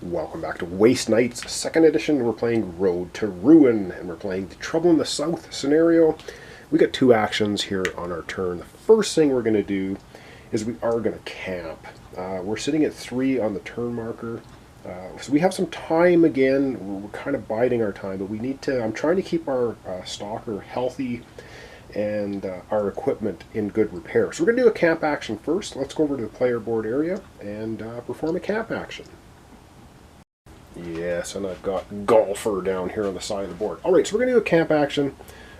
Welcome back to Waste Nights, 2nd edition. We're playing Road to Ruin, and we're playing the Trouble in the South scenario. We got two actions here on our turn. The first thing we're going to do is we are going to camp. We're sitting at 3 on the turn marker. So we have some time again. We're kind of biding our time, but we need to... I'm trying to keep our stalker healthy and our equipment in good repair. So we're going to do a camp action first. Let's go over to the player board area and perform a camp action. Yes, and I've got Golfer down here on the side of the board. Alright, so we're going to do a camp action,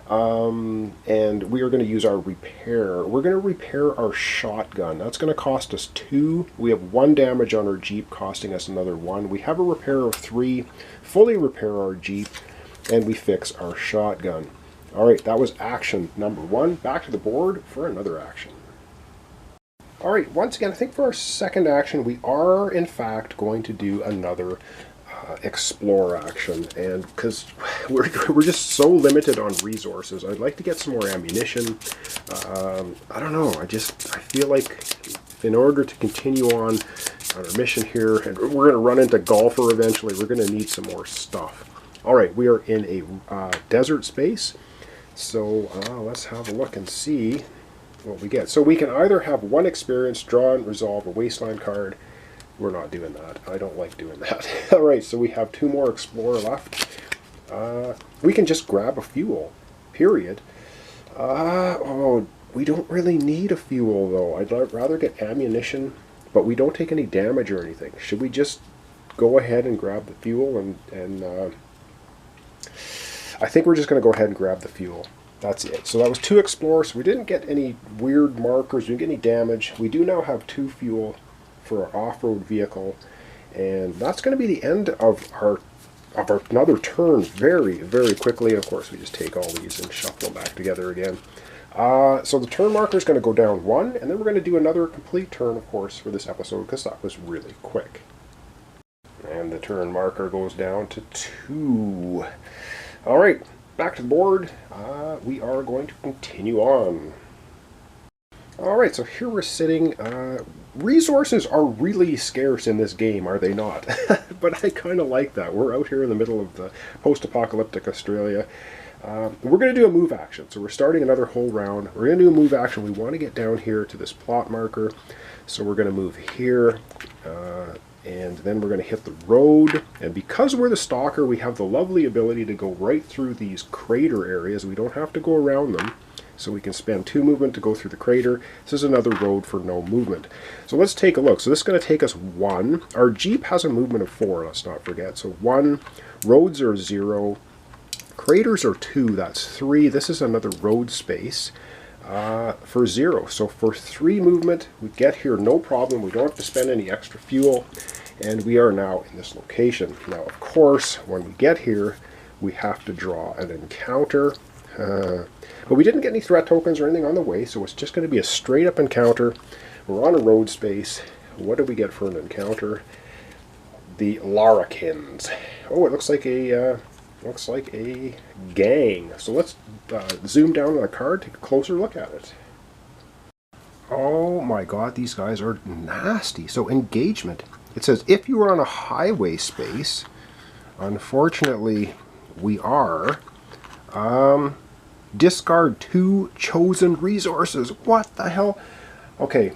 and we are going to use our repair. We're going to repair our shotgun. That's going to cost us 2. We have 1 damage on our Jeep, costing us another 1. We have a repair of 3, fully repair our Jeep, and we fix our shotgun. Alright, that was action number 1. Back to the board for another action. Alright, once again, I think for our second action, we are, in fact, going to do another explore action, and because we're just so limited on resources, I'd like to get some more ammunition. I don't know, I feel like in order to continue on our mission here, and we're going to run into Golfer eventually, we're going to need some more stuff. Alright, we are in a desert space, so let's have a look and see what we get. So we can either have 1 experience, draw and resolve a wasteland card. We're not doing that. I don't like doing that. Alright, so we have 2 more Explorer left. We can just grab a fuel, period. Oh, we don't really need a fuel, though. I'd rather get ammunition, but we don't take any damage or anything. Should we just go ahead and grab the fuel? And I think we're just going to go ahead and grab the fuel. That's it. So that was 2 Explorers. We didn't get any weird markers. We didn't get any damage. We do now have 2 fuel for our off-road vehicle, and that's going to be the end of our another turn very, very quickly. Of course, we just take all these and shuffle them back together again. So the turn marker is going to go down 1, and then we're going to do another complete turn, of course, for this episode, because that was really quick. And the turn marker goes down to 2. All right, back to the board. We are going to continue on. Alright, so here we're sitting. Resources are really scarce in this game, are they not? But I kind of like that. We're out here in the middle of the post-apocalyptic Australia. We're going to do a move action. So we're starting another whole round. We're going to do a move action. We want to get down here to this plot marker. So we're going to move here. And then we're going to hit the road. And because we're the stalker, we have the lovely ability to go right through these crater areas. We don't have to go around them. So we can spend 2 movement to go through the crater. This is another road for no movement. So let's take a look. So this is going to take us 1. Our Jeep has a movement of 4, let's not forget. So 1, roads are 0, craters are 2, that's 3. This is another road space for 0. So for 3 movement, we get here no problem. We don't have to spend any extra fuel. And we are now in this location. Now, of course, when we get here, we have to draw an encounter. But we didn't get any threat tokens or anything on the way, so it's just going to be a straight up encounter. We're on a road space. What do we get for an encounter? The Larrikins. Oh, it looks like a gang. So let's zoom down on the card, take a closer look at it. Oh my god, these guys are nasty. So engagement. It says if you are on a highway space, unfortunately we are. Discard 2 chosen resources. What the hell? Okay,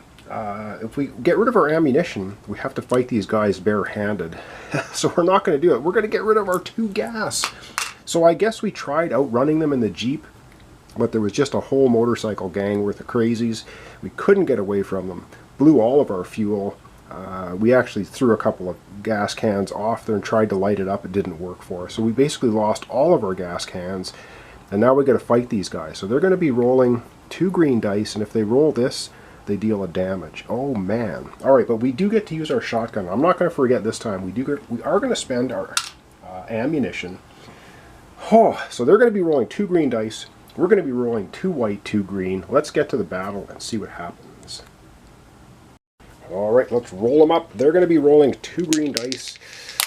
if we get rid of our ammunition, we have to fight these guys barehanded. So we're not going to do it. We're going to get rid of our 2 gas. So I guess we tried outrunning them in the Jeep, but there was just a whole motorcycle gang worth of crazies. We couldn't get away from them. Blew all of our fuel. We actually threw a couple of gas cans off there and tried to light it up. It didn't work for us. So we basically lost all of our gas cans. And now we got to fight these guys. So they're going to be rolling 2 green dice, and if they roll this, they deal a damage. Oh man! All right, but we do get to use our shotgun. I'm not going to forget this time. We are going to spend our ammunition. Oh, so they're going to be rolling 2 green dice. We're going to be rolling 2 white, 2 green. Let's get to the battle and see what happens. All right, let's roll them up. They're going to be rolling 2 green dice.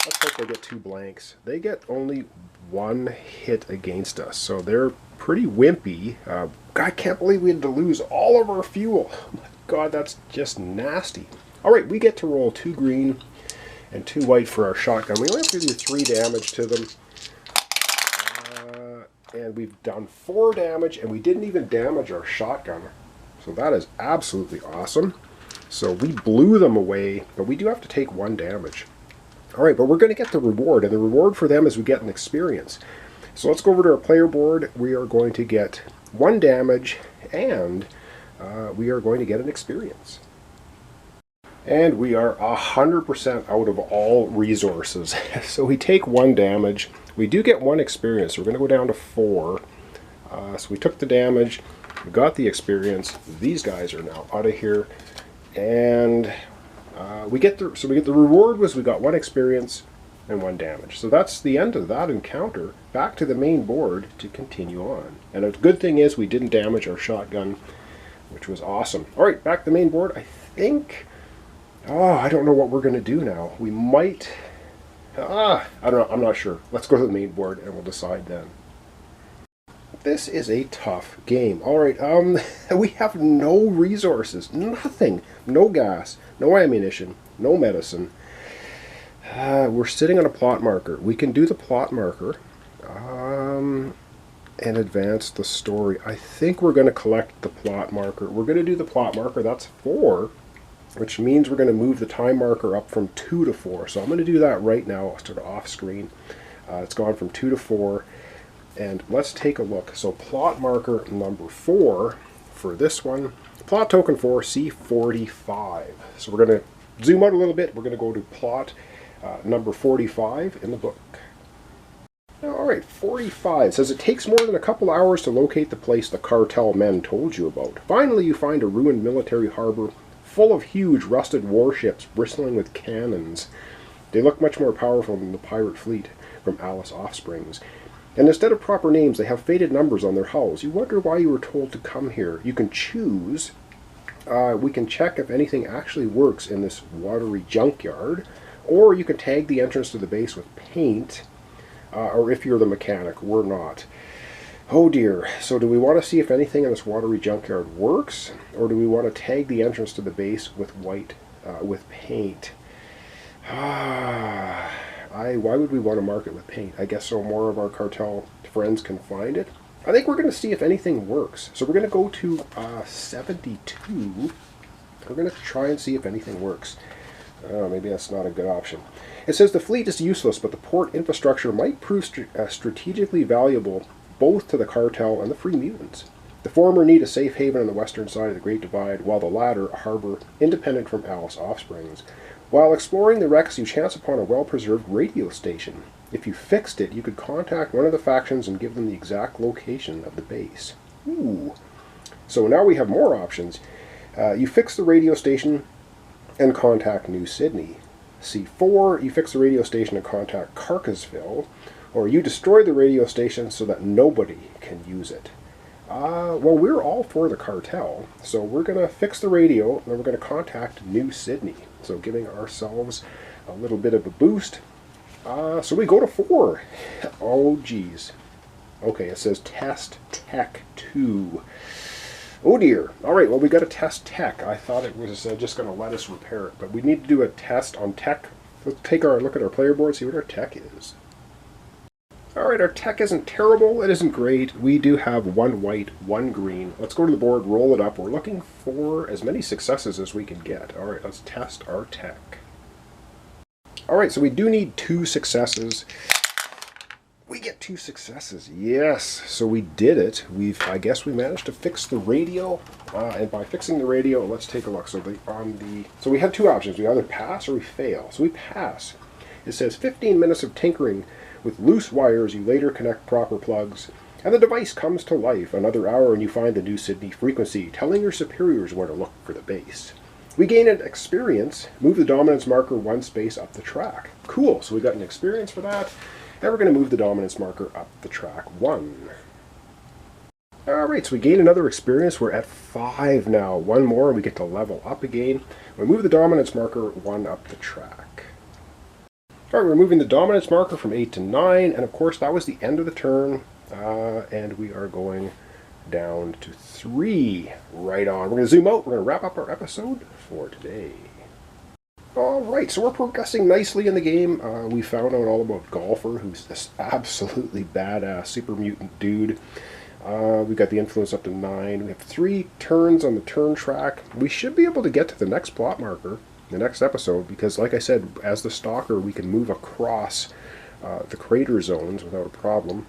Let's hope they get 2 blanks. They get only 1 hit against us, so they're pretty wimpy. I can't believe we had to lose all of our fuel. Oh my god, that's just nasty. Alright, we get to roll 2 green, and 2 white for our shotgun. We only have to do 3 damage to them. And we've done 4 damage, and we didn't even damage our shotgun. So that is absolutely awesome. So we blew them away, but we do have to take 1 damage. Alright, but we're going to get the reward, and the reward for them is we get an experience. So let's go over to our player board. We are going to get 1 damage, and we are going to get an experience. And we are 100% out of all resources. So we take 1 damage. We do get 1 experience. We're going to go down to 4. So we took the damage. We got the experience. These guys are now out of here. And we get the reward was we got 1 experience and 1 damage. So that's the end of that encounter. Back to the main board to continue on. And a good thing is we didn't damage our shotgun, which was awesome. Alright, back to the main board. I think... I don't know what we're going to do now. We might... I don't know. I'm not sure. Let's go to the main board and we'll decide then. This is a tough game. Alright, we have no resources. Nothing. No gas. No ammunition. No medicine. We're sitting on a plot marker. We can do the plot marker. And advance the story. I think we're going to collect the plot marker. We're going to do the plot marker. That's 4. Which means we're going to move the time marker up from 2 to 4. So I'm going to do that right now, sort of off screen. It's gone from 2 to 4. And let's take a look. So plot marker number 4 for this one. Plot token 4, C45. So we're going to zoom out a little bit. We're going to go to plot number 45 in the book. Alright, 45. It says it takes more than a couple hours to locate the place the cartel men told you about. Finally you find a ruined military harbor full of huge rusted warships bristling with cannons. They look much more powerful than the pirate fleet from Alice Offsprings. And instead of proper names, they have faded numbers on their hulls. You wonder why you were told to come here. You can choose. We can check if anything actually works in this watery junkyard. Or you can tag the entrance to the base with paint. Or if you're the mechanic, we're not. Oh dear, so do we want to see if anything in this watery junkyard works, or do we want to tag the entrance to the base with with paint? Why would we want to mark it with paint? I guess so more of our cartel friends can find it. I think we're going to see if anything works. So we're going to go to 72. We're going to try and see if anything works. Maybe that's not a good option. It says the fleet is useless, but the port infrastructure might prove strategically valuable both to the cartel and the Free Mutants. The former need a safe haven on the western side of the Great Divide, while the latter a harbor independent from Alice Offsprings. While exploring the wrecks, you chance upon a well-preserved radio station. If you fixed it, you could contact one of the factions and give them the exact location of the base. Ooh. So now we have more options. You fix the radio station and contact New Sydney. C4, you fix the radio station and contact Carcassville. Or you destroy the radio station so that nobody can use it. Well, we're all for the cartel, so we're going to fix the radio, and then we're going to contact New Sydney. So giving ourselves a little bit of a boost. So we go to 4. Oh, geez. Okay, it says Test Tech 2. Oh, dear. All right, well, we got to test tech. I thought it was just going to let us repair it, but we need to do a test on tech. Let's take a look at our player board, see what our tech is. Alright, our tech isn't terrible, it isn't great. We do have 1 white, 1 green. Let's go to the board, roll it up. We're looking for as many successes as we can get. Alright, let's test our tech. Alright, so we do need 2 successes. We get 2 successes, yes. So we did it. I guess we managed to fix the radio. And by fixing the radio, let's take a look. So we had 2 options. We either pass or we fail. So we pass. It says 15 minutes of tinkering with loose wires. You later connect proper plugs, and the device comes to life. Another hour and you find the New Sydney frequency, telling your superiors where to look for the base. We gain an experience. Move the dominance marker 1 space up the track. Cool, so we got an experience for that. Then we're going to move the dominance marker up the track 1. Alright, so we gain another experience. We're at 5 now. 1 more and we get to level up again. We move the dominance marker 1 up the track. Alright, we're moving the dominance marker from 8 to 9, and of course that was the end of the turn, and we are going down to 3. Right on. We're going to zoom out. We're going to wrap up our episode for today. Alright, so we're progressing nicely in the game. We found out all about Golfer, who's this absolutely badass super mutant dude. We got the influence up to 9. We have 3 turns on the turn track. We should be able to get to the next plot marker, the next episode, because like I said, as the Stalker, we can move across the crater zones without a problem.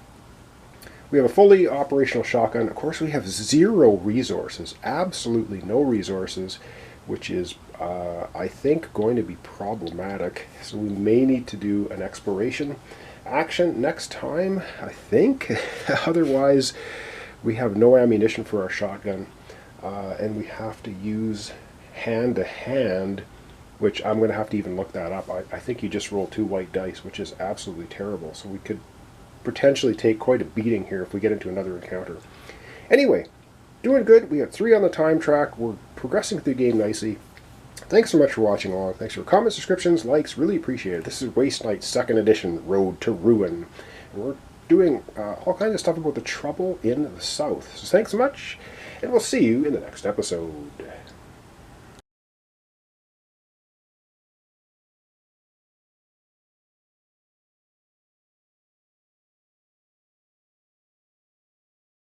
We have a fully operational shotgun. Of course, we have 0 resources, absolutely no resources, which is, I think, going to be problematic. So we may need to do an exploration action next time, I think. Otherwise, we have no ammunition for our shotgun, and we have to use hand-to-hand, which I'm going to have to even look that up. I think you just roll 2 white dice, which is absolutely terrible. So we could potentially take quite a beating here if we get into another encounter. Anyway, doing good. We have 3 on the time track. We're progressing through the game nicely. Thanks so much for watching along. Thanks for comments, subscriptions, likes. Really appreciate it. This is Waste Knight 2nd Edition, Road to Ruin. And we're doing all kinds of stuff about the trouble in the South. So thanks so much, and we'll see you in the next episode.